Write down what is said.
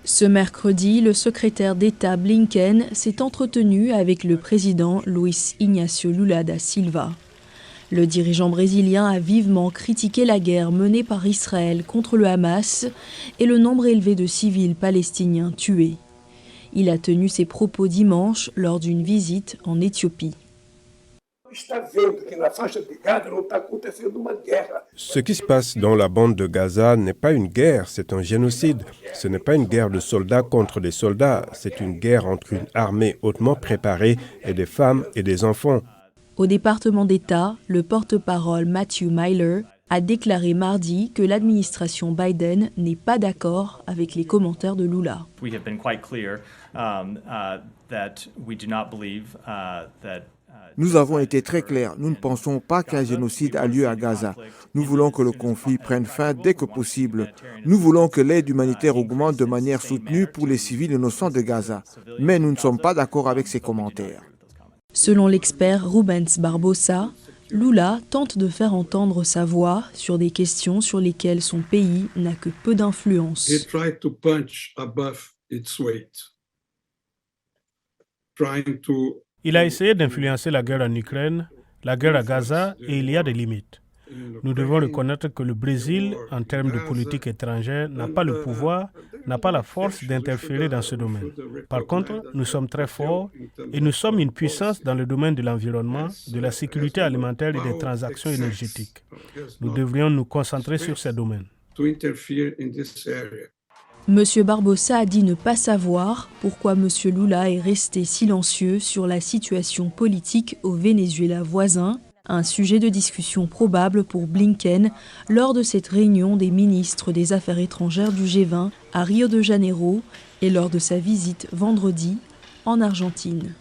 Ce mercredi, le secrétaire d'État Blinken s'est entretenu avec le président Luiz Inácio Lula da Silva. Le dirigeant brésilien a vivement critiqué la guerre menée par Israël contre le Hamas et le nombre élevé de civils palestiniens tués. Il a tenu ses propos dimanche lors d'une visite en Éthiopie. Ce qui se passe dans la bande de Gaza n'est pas une guerre, c'est un génocide. Ce n'est pas une guerre de soldats contre des soldats, c'est une guerre entre une armée hautement préparée et des femmes et des enfants. Au département d'État, le porte-parole Matthew Miller a déclaré mardi que l'administration Biden n'est pas d'accord avec les commentaires de Lula. Nous avons été très clairs. Nous ne pensons pas qu'un génocide a lieu à Gaza. Nous voulons que le conflit prenne fin dès que possible. Nous voulons que l'aide humanitaire augmente de manière soutenue pour les civils innocents de Gaza. Mais nous ne sommes pas d'accord avec ces commentaires. Selon l'expert Rubens Barbosa, Lula tente de faire entendre sa voix sur des questions sur lesquelles son pays n'a que peu d'influence. Il a essayé d'influencer la guerre en Ukraine, la guerre à Gaza, et il y a des limites. Nous devons reconnaître que le Brésil, en termes de politique étrangère, n'a pas le pouvoir, n'a pas la force d'interférer dans ce domaine. Par contre, nous sommes très forts et nous sommes une puissance dans le domaine de l'environnement, de la sécurité alimentaire et des transactions énergétiques. Nous devrions nous concentrer sur ces domaines. Monsieur Barbosa a dit ne pas savoir pourquoi Monsieur Lula est resté silencieux sur la situation politique au Venezuela voisin, un sujet de discussion probable pour Blinken lors de cette réunion des ministres des Affaires étrangères du G20 à Rio de Janeiro et lors de sa visite vendredi en Argentine.